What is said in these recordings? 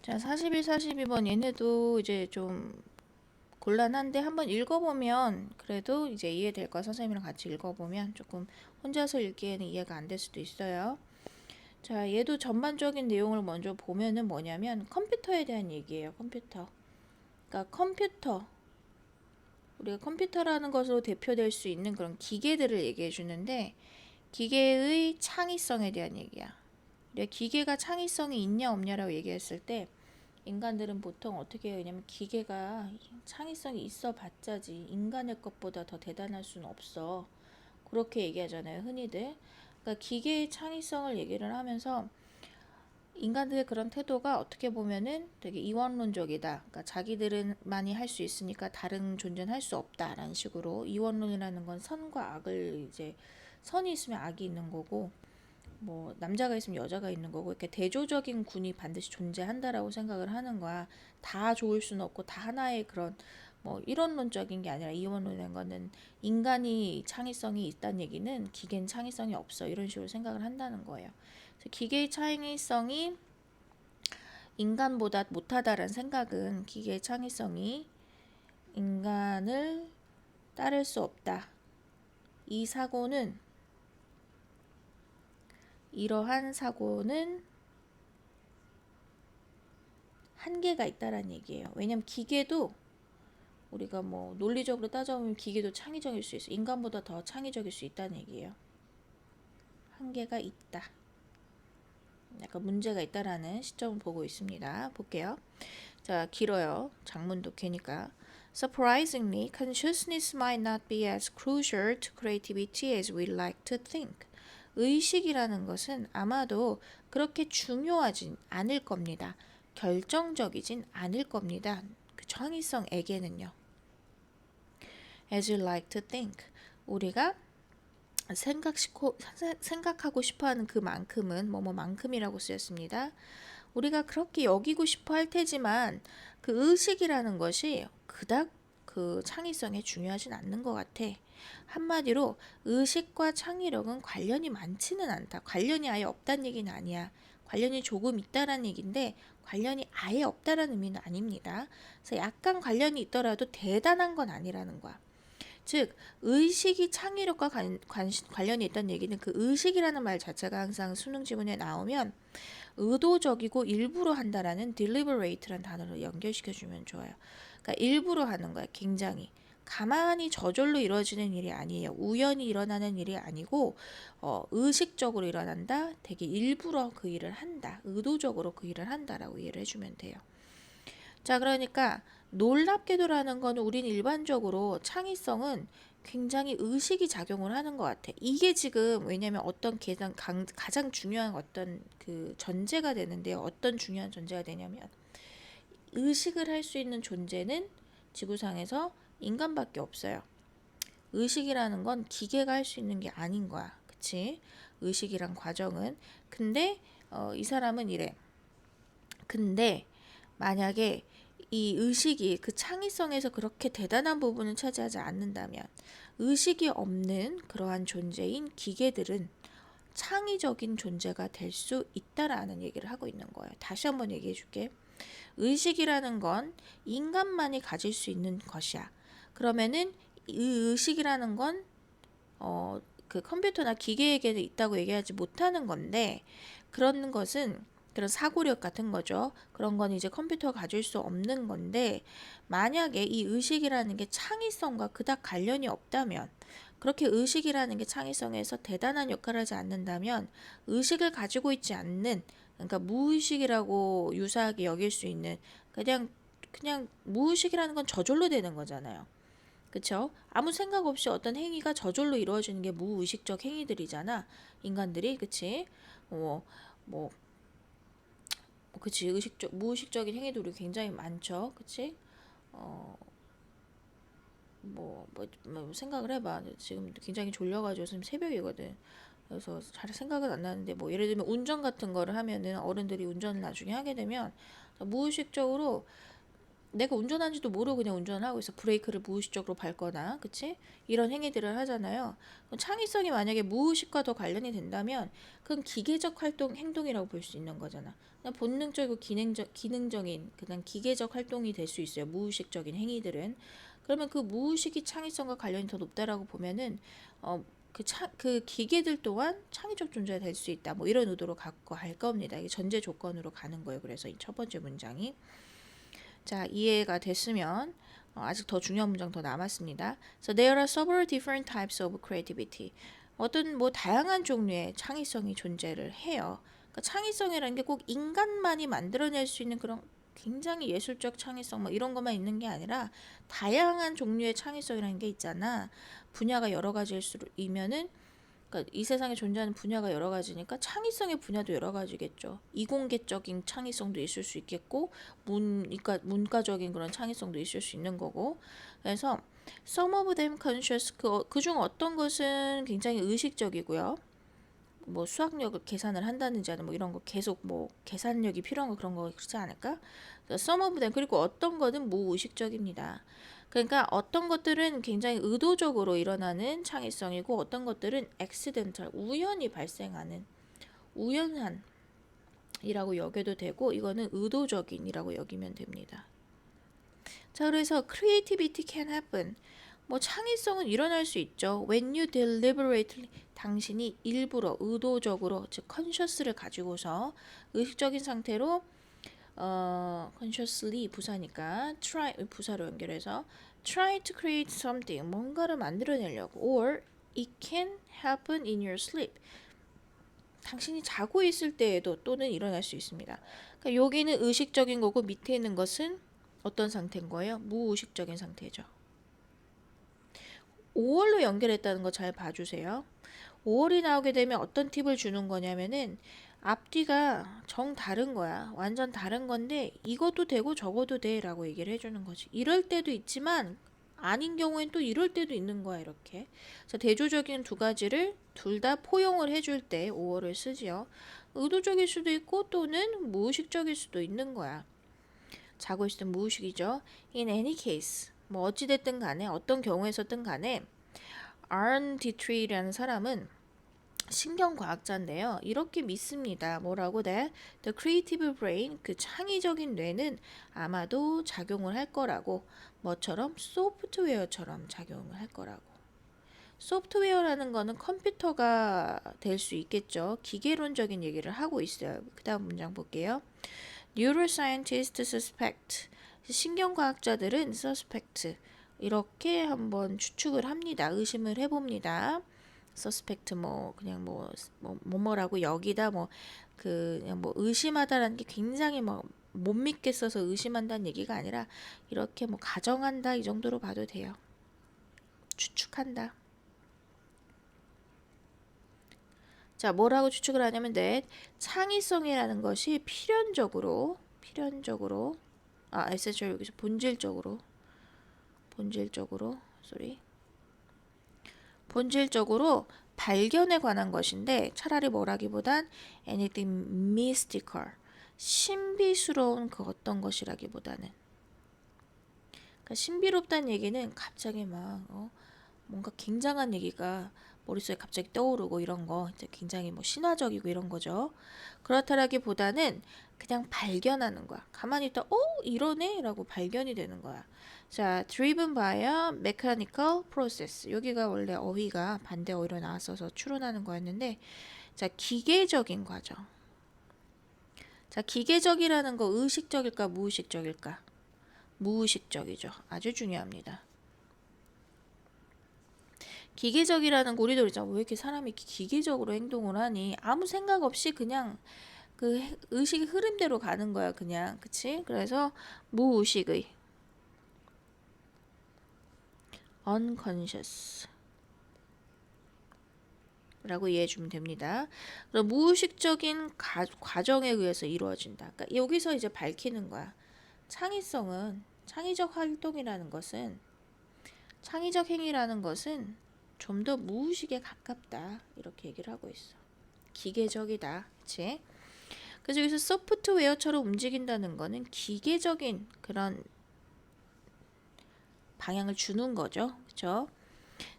자, 41, 42번 얘네도 이제 좀 곤란한데 한번 읽어보면 그래도 이제 이해될 거야. 선생님이랑 같이 읽어보면 조금 혼자서 읽기에는 이해가 안 될 수도 있어요. 자, 얘도 전반적인 내용을 먼저 보면은 뭐냐면 컴퓨터에 대한 얘기예요. 컴퓨터. 그러니까 컴퓨터. 우리가 컴퓨터라는 것으로 대표될 수 있는 그런 기계들을 얘기해 주는데 기계의 창의성에 대한 얘기야. 기계가 창의성이 있냐 없냐라고 얘기했을 때 인간들은 보통 어떻게 해요? 왜냐면 기계가 창의성이 있어 봤자지 인간의 것보다 더 대단할 수는 없어. 그렇게 얘기하잖아요, 흔히들. 그러니까 기계의 창의성을 얘기를 하면서 인간들의 그런 태도가 어떻게 보면은 되게 이원론적이다. 그러니까 자기들은 많이 할 수 있으니까 다른 존재는 할 수 없다라는 식으로 이원론이라는 건 선과 악을 이제 선이 있으면 악이 있는 거고 뭐 남자가 있으면 여자가 있는 거고 이렇게 대조적인 군이 반드시 존재한다라고 생각을 하는 거야. 다 좋을 수는 없고 다 하나의 그런 뭐 이론론적인 게 아니라 이원론이라는 거는 인간이 창의성이 있다는 얘기는 기계는 창의성이 없어 이런 식으로 생각을 한다는 거예요. 그래서 기계의 창의성이 인간보다 못하다라는 생각은 기계의 창의성이 인간을 따를 수 없다. 이 사고는 이러한 사고는 한계가 있다라는 얘기예요. 왜냐면 기계도 우리가 뭐 논리적으로 따져보면 기계도 창의적일 수 있어. 인간보다 더 창의적일 수 있다는 얘기예요. 한계가 있다. 약간 문제가 있다라는 시점을 보고 있습니다. 볼게요. 자, 길어요. 장문도 개니까. Surprisingly, consciousness might not be as crucial to creativity as we like to think. 의식이라는 것은 아마도 그렇게 중요하진 않을 겁니다. 결정적이진 않을 겁니다. 그 창의성에게는요. As you like to think. 우리가 생각하고 싶어하는 그만큼은 뭐뭐만큼이라고 쓰였습니다. 우리가 그렇게 여기고 싶어 할 테지만 그 의식이라는 것이 그닥 그 창의성에 중요하진 않는 것 같아. 한마디로 의식과 창의력은 관련이 많지는 않다. 관련이 아예 없다는 얘기는 아니야. 관련이 조금 있다라는 얘기인데 관련이 아예 없다라는 의미는 아닙니다. 그래서 약간 관련이 있더라도 대단한 건 아니라는 거야. 즉 의식이 창의력과 관련이 있다는 얘기는 그 의식이라는 말 자체가 항상 수능 지문에 나오면 의도적이고 일부러 한다라는 deliberate라는 단어로 연결시켜주면 좋아요. 그러니까 일부러 하는 거야. 굉장히 가만히 저절로 이루어지는 일이 아니에요. 우연히 일어나는 일이 아니고 의식적으로 일어난다. 되게 일부러 그 일을 한다. 의도적으로 그 일을 한다라고 이해를 해주면 돼요. 자, 그러니까 놀랍게도라는 거는 우린 일반적으로 창의성은 굉장히 의식이 작용을 하는 것 같아. 이게 지금 왜냐면 어떤 가장 중요한 어떤 그 전제가 되는데요. 어떤 중요한 전제가 되냐면 의식을 할 수 있는 존재는 지구상에서 인간밖에 없어요. 의식이라는 건 기계가 할 수 있는 게 아닌 거야. 그치? 의식이란 과정은. 근데 이 사람은 이래. 근데 만약에 이 의식이 그 창의성에서 그렇게 대단한 부분을 차지하지 않는다면 의식이 없는 그러한 존재인 기계들은 창의적인 존재가 될 수 있다라는 얘기를 하고 있는 거예요. 다시 한번 얘기해 줄게. 의식이라는 건 인간만이 가질 수 있는 것이야. 그러면은 이 의식이라는 건 그 컴퓨터나 기계에게 있다고 얘기하지 못하는 건데 그런 것은 그런 사고력 같은 거죠. 그런 건 이제 컴퓨터가 가질 수 없는 건데 만약에 이 의식이라는 게 창의성과 그닥 관련이 없다면 그렇게 의식이라는 게 창의성에서 대단한 역할을 하지 않는다면 의식을 가지고 있지 않는 그러니까 무의식이라고 유사하게 여길 수 있는 그냥 무의식이라는 건 저절로 되는 거잖아요. 그쵸? 아무 생각 없이 어떤 행위가 저절로 이루어지는 게 무의식적 행위들이잖아. 인간들이, 그치? 뭐, 뭐, 그치? 무의식적인 행위들이 굉장히 많죠. 그치? 어, 생각을 해봐. 지금 굉장히 졸려가지고 지금 새벽이거든. 그래서 잘 생각은 안 나는데, 뭐, 예를 들면 운전 같은 거를 하면은 어른들이 운전을 나중에 하게 되면 무의식적으로 내가 운전하는지도 모르고 그냥 운전을 하고 있어. 브레이크를 무의식적으로 밟거나, 그치? 이런 행위들을 하잖아요. 그럼 창의성이 만약에 무의식과 더 관련이 된다면 그건 기계적 행동이라고 볼 수 있는 거잖아. 그냥 본능적이고 기능적인 그냥 기계적 활동이 될 수 있어요. 무의식적인 행위들은. 그러면 그 무의식이 창의성과 관련이 더 높다라고 보면은 그 기계들 또한 창의적 존재가 될 수 있다. 뭐 이런 의도로 갖고 갈 겁니다. 이게 전제 조건으로 가는 거예요. 그래서 이 첫 번째 문장이. 자, 이해가 됐으면 아직 더 중요한 문장 더 남았습니다. So there are several different types of creativity. 어떤 뭐 다양한 종류의 창의성이 존재를 해요. 그러니까 창의성이라는 게 꼭 인간만이 만들어낼 수 있는 그런 굉장히 예술적 창의성 뭐 이런 것만 있는 게 아니라 다양한 종류의 창의성이라는 게 있잖아. 분야가 여러 가지이면은 그러니까 이 세상에 존재하는 분야가 여러 가지니까 창의성의 분야도 여러 가지겠죠. 이공계적인 창의성도 있을 수 있겠고 문과적인 그런 창의성도 있을 수 있는 거고. 그래서 some of them conscious 그중 어떤 것은 굉장히 의식적이고요. 뭐 수학력을 계산을 한다든지 아니면 뭐 이런 거 계속 뭐 계산력이 필요한 거 그런 거 그렇지 않을까? some of them 그리고 어떤 것은 무의식적입니다. 그러니까 어떤 것들은 굉장히 의도적으로 일어나는 창의성이고 어떤 것들은 accidental 우연히 발생하는 우연한 이라고 여겨도 되고 이거는 의도적인이라고 여기면 됩니다. 자, 그래서 creativity can happen. 뭐 창의성은 일어날 수 있죠. When you deliberately 당신이 일부러 의도적으로 즉 conscious를 가지고서 의식적인 상태로 consciously 부사니까 try 부사로 연결해서 try to create something 뭔가를 만들어내려고 or it can happen in your sleep 당신이 자고 있을 때에도 또는 일어날 수 있습니다. 그러니까 여기는 의식적인 거고 밑에 있는 것은 어떤 상태인 거예요? 무의식적인 상태죠. 5월로 연결했다는 거 잘 봐주세요. 5월이 나오게 되면 어떤 팁을 주는 거냐면은 앞뒤가 정 다른 거야. 완전 다른 건데 이것도 되고 저것도 돼 라고 얘기를 해주는 거지. 이럴 때도 있지만 아닌 경우엔 또 이럴 때도 있는 거야 이렇게. 그래서 대조적인 두 가지를 둘 다 포용을 해줄 때 5월을 쓰지요. 의도적일 수도 있고 또는 무의식적일 수도 있는 거야. 자고 있을 땐 무의식이죠. In any case 뭐 어찌됐든 간에 어떤 경우에서든 간에 아런 디트리라는 사람은 신경과학자인데요. 이렇게 믿습니다. 뭐라고 돼? The creative brain, 그 창의적인 뇌는 아마도 작용을 할 거라고 뭐처럼 소프트웨어처럼 작용을 할 거라고. 소프트웨어라는 거는 컴퓨터가 될 수 있겠죠. 기계론적인 얘기를 하고 있어요. 그 다음 문장 볼게요. Neuroscientists suspect. 신경과학자들은 suspect. 이렇게 한번 추측을 합니다. 의심을 해봅니다. suspect 뭐 그냥 뭐라고 여기다 뭐 그냥 뭐 의심하다라는 게 굉장히 뭐 못 믿겠어서 의심한다는 얘기가 아니라 이렇게 뭐 가정한다 이 정도로 봐도 돼요. 추측한다. 자, 뭐라고 추측을 하냐면 창의성이라는 것이 필연적으로 essential 여기서 본질적으로 발견에 관한 것인데 차라리 뭐라기보단 anything mystical 신비스러운 그 어떤 것이라기보다는 그러니까 신비롭다는 얘기는 갑자기 막 뭔가 굉장한 얘기가 머릿속에 갑자기 떠오르고 이런 거 이제 굉장히 뭐 신화적이고 이런 거죠. 그렇다라기보다는 그냥 발견하는 거야. 가만히 있다 이러네 라고 발견이 되는 거야. 자, driven by a mechanical process. 여기가 원래 어휘가 반대 어휘로 나왔어서 추론하는 거였는데 자, 기계적인 과정. 자, 기계적이라는 거 의식적일까 무의식적일까? 무의식적이죠. 아주 중요합니다. 기계적이라는 거 우리도 그러잖아. 왜 이렇게 사람이 기계적으로 행동을 하니? 아무 생각 없이 그냥 그 의식의 흐름대로 가는 거야. 그냥. 그치? 그래서 무의식의 unconscious 라고 이해해 주면 됩니다. 그럼 무의식적인 과정에 의해서 이루어진다. 그러니까 여기서 이제 밝히는 거야. 창의적 활동이라는 것은 창의적 행위라는 것은 좀 더 무의식에 가깝다. 이렇게 얘기를 하고 있어. 기계적이다. 그치? 그래서 여기서 소프트웨어처럼 움직인다는 거는 기계적인 그런 방향을 주는 거죠. 그렇죠?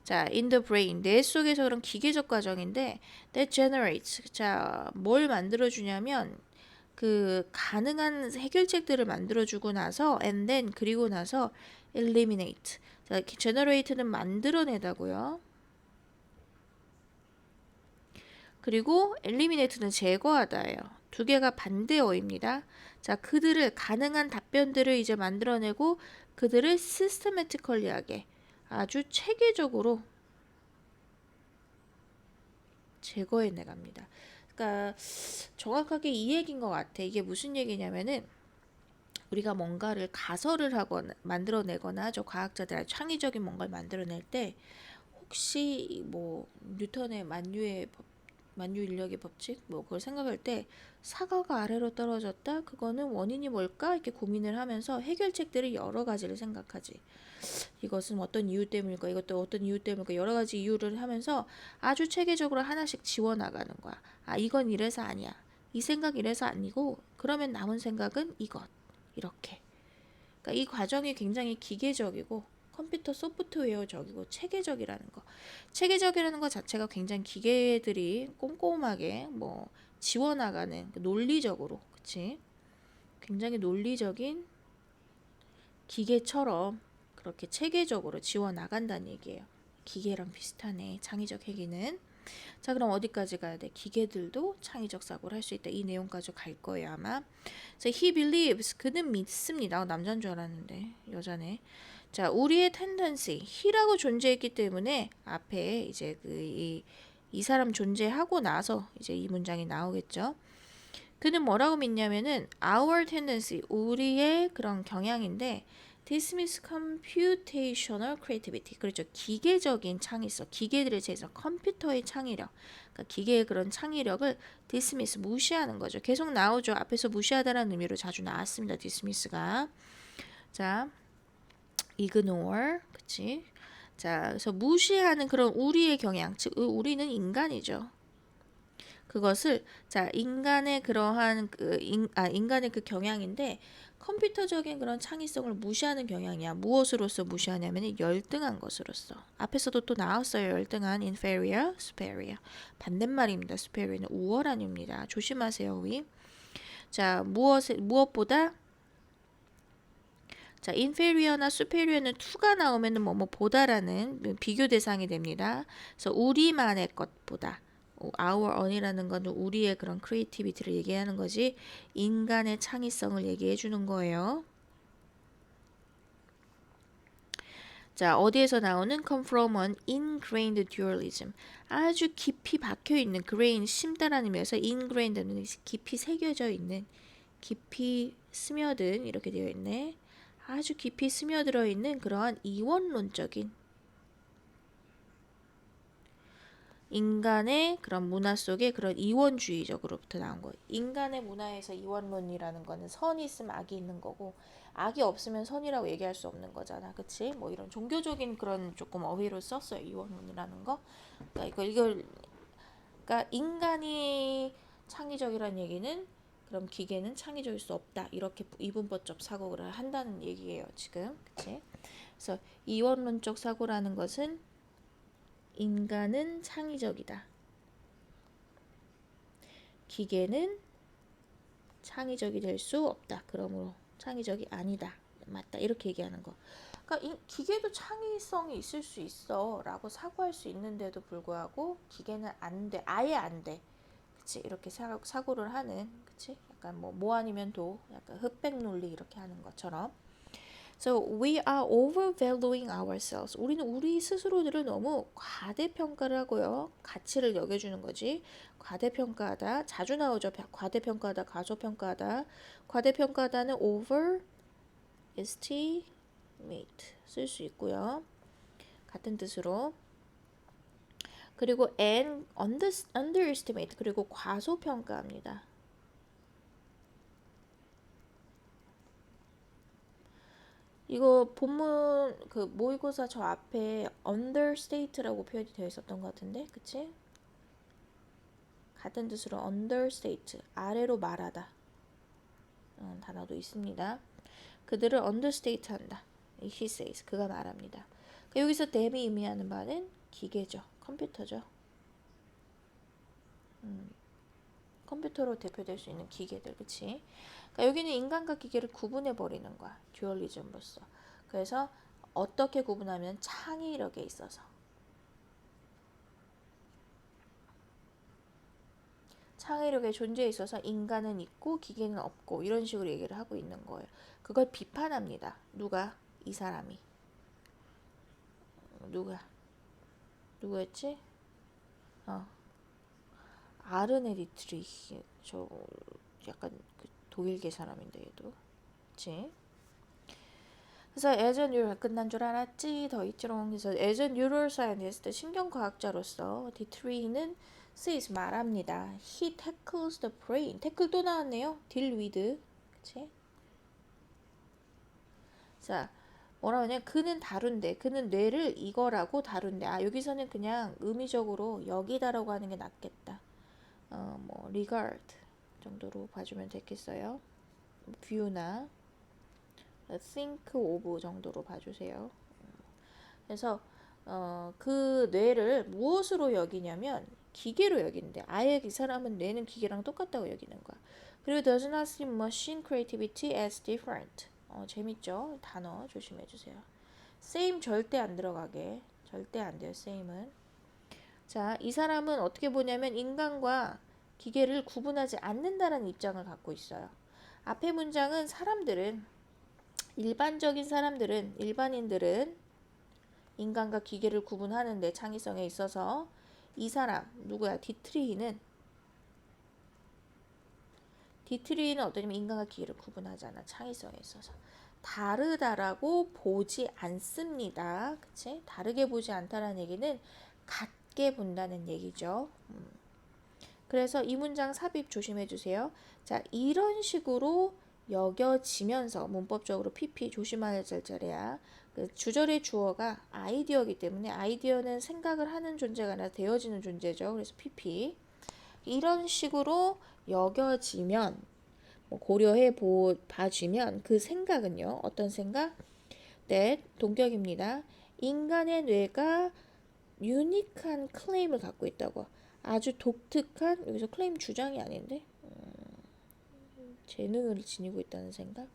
자, in the brain, 뇌 속에서 그런 기계적 과정인데 that generates, 자, 뭘 만들어주냐면 그 가능한 해결책들을 만들어주고 나서 and then, 그리고 나서 eliminate, 자, generate는 만들어내다고요. 그리고 eliminate는 제거하다예요. 두 개가 반대어입니다. 자, 그들을 가능한 답변들을 이제 만들어내고 그들을 systematically하게 아주 체계적으로 제거해 나갑니다. 그러니까 정확하게 이 얘기인 것 같아. 이게 무슨 얘기냐면은 우리가 뭔가를 가설을 하거나 만들어내거나 저 과학자들 창의적인 뭔가를 만들어낼 때 혹시 뭐 뉴턴의 만유 인력의 법칙 뭐 그걸 생각할 때 사과가 아래로 떨어졌다 그거는 원인이 뭘까 이렇게 고민을 하면서 해결책들을 여러 가지를 생각하지. 이것은 어떤 이유 때문일까 이것도 어떤 이유 때문일까 여러 가지 이유를 하면서 아주 체계적으로 하나씩 지워나가는 거야. 아 이건 이래서 아니야, 이 생각 이래서 아니고 그러면 남은 생각은 이것, 이렇게. 그러니까 이 과정이 굉장히 기계적이고 컴퓨터 소프트웨어적이고 체계적이라는 거. 체계적이라는 것 자체가 굉장히 기계들이 꼼꼼하게 뭐 지워나가는 논리적으로, 그치? 굉장히 논리적인 기계처럼 그렇게 체계적으로 지워나간다는 얘기예요. 기계랑 비슷하네, 창의적 회기는. 자, 그럼 어디까지 가야 돼? 기계들도 창의적 사고를 할 수 있다. 이 내용까지 갈 거예요, 아마. 자, he believes, 그는 믿습니다. 남자인 줄 알았는데 여자네. 자, 우리의 tendency, he라고 존재했기 때문에 앞에 이제 이 사람 존재하고 나서 이제 이 문장이 나오겠죠. 그는 뭐라고 믿냐면은 our tendency, 우리의 그런 경향인데 dismiss computational creativity, 그렇죠. 기계적인 창의성, 기계들에 대해서 컴퓨터의 창의력, 그러니까 기계의 그런 창의력을 dismiss, 무시하는 거죠. 계속 나오죠. 앞에서 무시하다라는 의미로 자주 나왔습니다. dismiss가. 자, ignore, 그치? 자, 그래서 무시하는 그런 우리의 경향, 즉 우리는 인간이죠. 그것을 자 인간의 그러한 인간의 그 경향인데 컴퓨터적인 그런 창의성을 무시하는 경향이야. 무엇으로서 무시하냐면 열등한 것으로서. 앞에서도 또 나왔어요. 열등한 inferior, superior. 반대말입니다. superior는 우월한입니다. 조심하세요, 위. 자, 무엇보다 자, inferior나 superior는 to가 나오면은 뭐뭐 보다라는 비교 대상이 됩니다. 그래서 우리만의 것보다 our own이라는 건 우리의 그런 크리에이티비티를 얘기하는 거지 인간의 창의성을 얘기해 주는 거예요. 자, 어디에서 나오는 come from an ingrained dualism. 아주 깊이 박혀 있는 grain 심다라는 의미에서 ingrained는 깊이 새겨져 있는, 깊이 스며든 이렇게 되어 있네. 아주 깊이 스며들어 있는 그러한 이원론적인 인간의 그런 문화 속에 그런 이원주의적으로부터 나온 거예요. 인간의 문화에서 이원론이라는 거는 선이 있으면 악이 있는 거고 악이 없으면 선이라고 얘기할 수 없는 거잖아. 그치? 뭐 이런 종교적인 그런 조금 어휘로 썼어요. 이원론이라는 거. 그러니까 그러니까 인간이 창의적이라는 얘기는 그럼 기계는 창의적일 수 없다. 이렇게 이분법적 사고를 한다는 얘기예요. 지금. 그치? 그래서 이원론적 사고라는 것은 인간은 창의적이다. 기계는 창의적이 될 수 없다. 그러므로 창의적이 아니다. 맞다. 이렇게 얘기하는 거. 그러니까 기계도 창의성이 있을 수 있어 라고 사고할 수 있는데도 불구하고 기계는 안 돼. 아예 안 돼. 그치? 이렇게 사고를 하는, 그치? 약간 뭐 아니면 도, 약간 흑백 논리 이렇게 하는 것처럼. So we are overvaluing ourselves. 우리는 우리 스스로들을 너무 과대평가를 하고요. 가치를 여겨주는 거지. 과대평가하다. 자주 나오죠. 과대평가하다, 과소평가하다. 과대평가하다는 overestimate 쓸 수 있고요. 같은 뜻으로. 그리고 and underestimate, 그리고 과소평가합니다. 이거 본문 그 모의고사 저 앞에 understate라고 표현이 되어 있었던 것 같은데, 그치? 같은 뜻으로 understate, 아래로 말하다 단어도 있습니다. 그들을 understate 한다. he says. 그가 말합니다. 그러니까 여기서 them이 의미하는 바는 기계죠. 컴퓨터죠. 컴퓨터로 대표될 수 있는 기계들, 그치? 그러니까 여기는 인간과 기계를 구분해 버리는 거야. 듀얼리즘으로서. 그래서 어떻게 구분하면 창의력에 있어서. 창의력의 존재에 있어서 인간은 있고 기계는 없고 이런 식으로 얘기를 하고 있는 거예요. 그걸 비판합니다. 누가? 이 사람이. 누구였지? 아르네 디트리히. 저 약간 그 독일계 사람인데 얘도. 그치? 그래서 as a neural 끝난 줄 알았지? 더 있지롱. 그래서 as a neuroscientist 신경과학자로서 디트리히는 says 말합니다. He tackles the brain. 태클 또 나왔네요. deal with. 그치? 자, 뭐라 하냐? 그는 다룬대. 그는 뇌를 이거라고 다룬대. 아, 여기서는 그냥 의미적으로 여기다라고 하는 게 낫겠다. 뭐 regard 정도로 봐주면 되겠어요. view나 think of 정도로 봐주세요. 그래서 그 뇌를 무엇으로 여기냐면 기계로 여기는데 아예 이 사람은 뇌는 기계랑 똑같다고 여기는 거야. 그리고 does not see machine creativity as different. 재밌죠? 단어 조심해 주세요. same 절대 안 들어가게. 절대 안 돼요. same은. 자, 이 사람은 어떻게 보냐면 인간과 기계를 구분하지 않는다는 입장을 갖고 있어요. 앞에 문장은 일반인들은 인간과 기계를 구분하는데 창의성에 있어서 이 사람 누구야? 디트리히는 어떠냐면 인간과 기계를 구분하잖아. 창의성에 있어서 다르다라고 보지 않습니다. 그치? 다르게 보지 않다라는 얘기는 같게 본다는 얘기죠. 그래서 이 문장 삽입 조심해 주세요. 자, 이런 식으로 여겨지면서 문법적으로 PP 조심해야 될 자리야. 그 주절의 주어가 아이디어이기 때문에 아이디어는 생각을 하는 존재가 아니라 되어지는 존재죠. 그래서 PP 이런 식으로 여겨지면 고려해 봐주면 그 생각은요. 어떤 생각? that 동격입니다. 인간의 뇌가 유니크한 클레임을 갖고 있다고. 아주 독특한 여기서 클레임 주장이 아닌데 재능을 지니고 있다는 생각.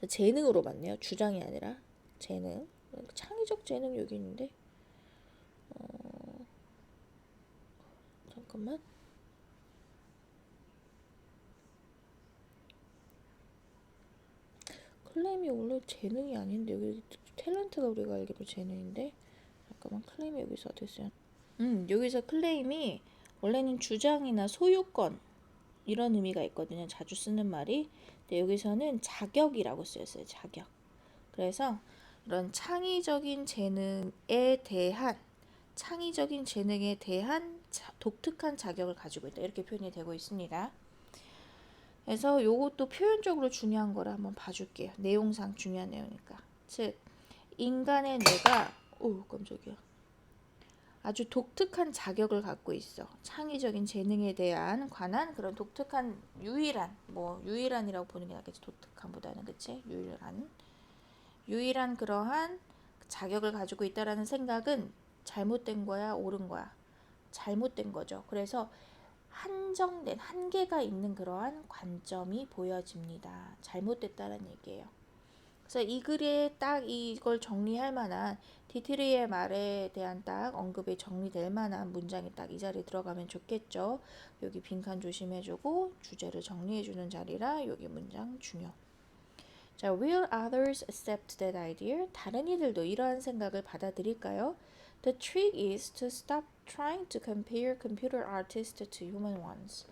재능으로 봤네요. 주장이 아니라 재능. 창의적 재능 여기 있는데 잠깐만. 클레임이 원래 재능이 아닌데 여기 탤런트가 우리가 알기로 재능인데 잠깐만 클레임이 여기서 됐어요. 여기서 클레임이 원래는 주장이나 소유권 이런 의미가 있거든요. 자주 쓰는 말이. 근데 여기서는 자격이라고 쓰였어요. 자격. 그래서 이런 창의적인 재능에 대한 독특한 자격을 가지고 있다. 이렇게 표현이 되고 있습니다. 그래서 요것도 표현적으로 중요한 거라 한번 봐줄게요. 내용상 중요한 내용이니까. 즉 인간의 뇌가 깜짝이야. 아주 독특한 자격을 갖고 있어. 창의적인 재능에 대한 관한 그런 독특한 유일한이라고 보는 게 낫겠지. 독특한보다는 그치? 유일한 그러한 자격을 가지고 있다라는 생각은 잘못된 거야, 옳은 거야? 잘못된 거죠. 그래서 한계가 있는 그러한 관점이 보여집니다. 잘못됐다는 얘기예요. 그래서 이 글에 딱 이걸 정리할 만한 디트리의 말에 대한 딱 언급이 정리될 만한 문장이 딱 이 자리에 들어가면 좋겠죠. 여기 빈칸 조심해주고 주제를 정리해주는 자리라 여기 문장 중요. 자, will others accept that idea? 다른 이들도 이러한 생각을 받아들일까요? The trick is to stop trying to compare computer artists to human ones.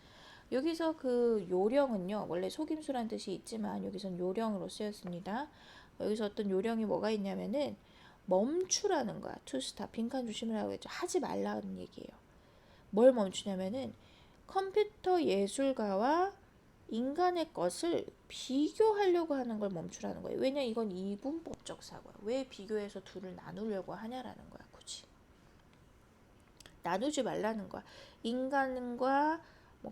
여기서 그 요령은요, 원래 속임수란 뜻이 있지만 여기선 요령으로 쓰였습니다. 여기서 어떤 요령이 뭐가 있냐면은 멈추라는 거야. to stop. 빈칸 조심이라고 했죠. 하지 말라는 얘기예요. 뭘 멈추냐면은 컴퓨터 예술가와 인간의 것을 비교하려고 하는 걸 멈추라는 거예요. 왜냐 이건 이분법적 사고야. 왜 비교해서 둘을 나누려고 하냐라는 거야. 굳이 나누지 말라는 거야. 인간과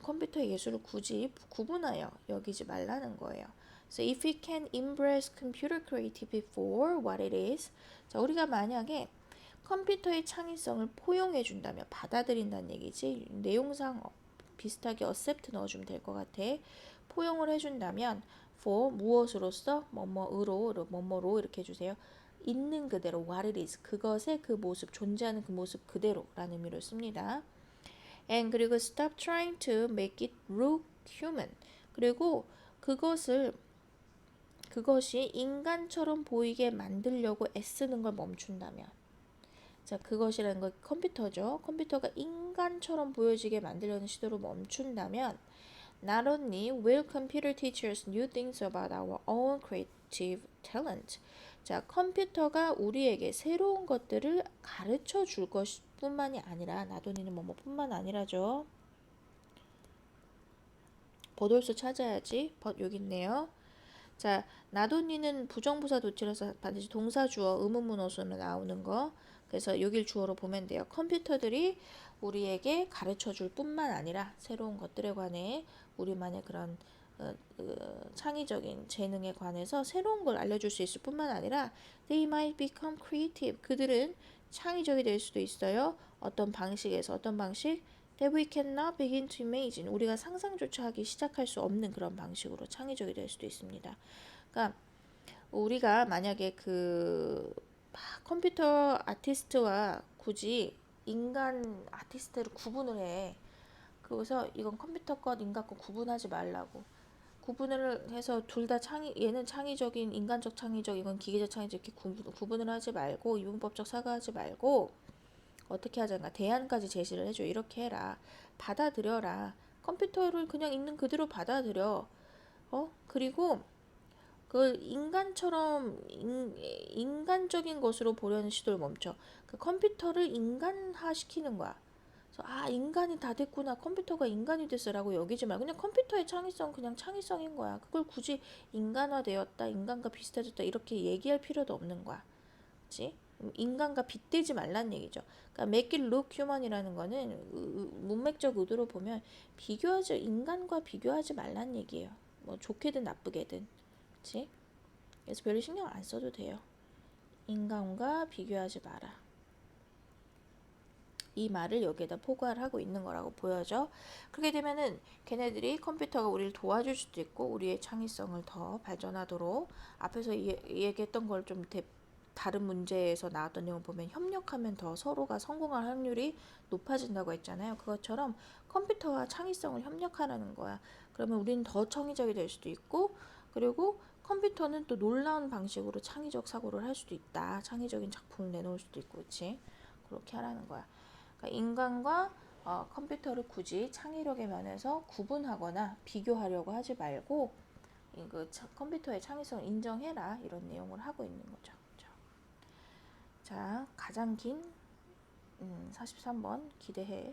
컴퓨터 예술을 굳이 구분하여 여기지 말라는 거예요. So if we can embrace computer creativity for what it is. 자, 우리가 만약에 컴퓨터의 창의성을 포용해 준다면 받아들인다는 얘기지. 내용상 비슷하게 accept 넣어주면 될 것 같아. 포용을 해준다면 for 무엇으로서 뭐뭐으로 뭐뭐로 이렇게 해주세요. 있는 그대로 what it is 그것의 그 모습 존재하는 그 모습 그대로라는 의미로 씁니다. And 그리고 stop trying to make it look human. 그리고 그것이 인간처럼 보이게 만들려고 애쓰는 걸 멈춘다면 자, 그것이라는 건 컴퓨터죠. 컴퓨터가 인간처럼 보여지게 만들려는 시도를 멈춘다면 Not only will computer teach us new things about our own creative talent. 자, 컴퓨터가 우리에게 새로운 것들을 가르쳐 줄 것뿐만이 아니라 not only는 뭐뭐뿐만 아니라죠. 버돌수 찾아야지. 여기 있네요. 자, not only는 부정부사 도치라서 반드시 동사 주어 의문문어순으로 나오는 거. 그래서 여길 주어로 보면 돼요. 컴퓨터들이 우리에게 가르쳐 줄 뿐만 아니라 새로운 것들에 관해 우리만의 그런 창의적인 재능에 관해서 새로운 걸 알려줄 수 있을 뿐만 아니라 they might become creative. 그들은 창의적이 될 수도 있어요. 어떤 방식에서 어떤 방식 that we cannot begin to imagine. 우리가 상상조차 하기 시작할 수 없는 그런 방식으로 창의적이 될 수도 있습니다. 그러니까 우리가 만약에 컴퓨터 아티스트와 굳이 인간 아티스트를 구분을 해. 그래서 이건 컴퓨터 것, 인간 것 구분하지 말라고. 구분을 해서 둘 다 얘는 창의적인, 인간적 창의적, 이건 기계적 창의적 이렇게 구분을 하지 말고 이분법적 사과하지 말고 어떻게 하자니까 대안까지 제시를 해줘. 이렇게 해라. 받아들여라. 컴퓨터를 그냥 있는 그대로 받아들여. 그리고 그 인간처럼 인간적인 것으로 보려는 시도를 멈춰. 그 컴퓨터를 인간화시키는 거야. 그래서 인간이 다 됐구나. 컴퓨터가 인간이 됐어라고 여기지 말고 그냥 컴퓨터의 창의성 그냥 창의성인 거야. 그걸 굳이 인간화되었다, 인간과 비슷해졌다 이렇게 얘기할 필요도 없는 거야. 그렇지? 인간과 빗대지 말란 얘기죠. 그러니까 make it look human이라는 거는 문맥적 의도로 보면 인간과 비교하지 말란 얘기예요. 뭐 좋게든 나쁘게든. 그렇지? 그래서 별로 신경 안 써도 돼요. 인간과 비교하지 마라. 이 말을 여기에다 포괄 하고 있는 거라고 보여져. 그렇게 되면은 걔네들이 컴퓨터가 우리를 도와줄 수도 있고 우리의 창의성을 더 발전하도록 앞에서 얘기했던 걸 좀 다른 문제에서 나왔던 내용을 보면 협력하면 더 서로가 성공할 확률이 높아진다고 했잖아요. 그것처럼 컴퓨터와 창의성을 협력하라는 거야. 그러면 우리는 더 창의적이 될 수도 있고 그리고 컴퓨터는 또 놀라운 방식으로 창의적 사고를 할 수도 있다. 창의적인 작품을 내놓을 수도 있고 그렇지? 그렇게 하라는 거야. 그러니까 인간과 컴퓨터를 굳이 창의력의 면에서 구분하거나 비교하려고 하지 말고 컴퓨터의 창의성을 인정해라 이런 내용을 하고 있는 거죠. 자, 가장 긴 43번 기대해.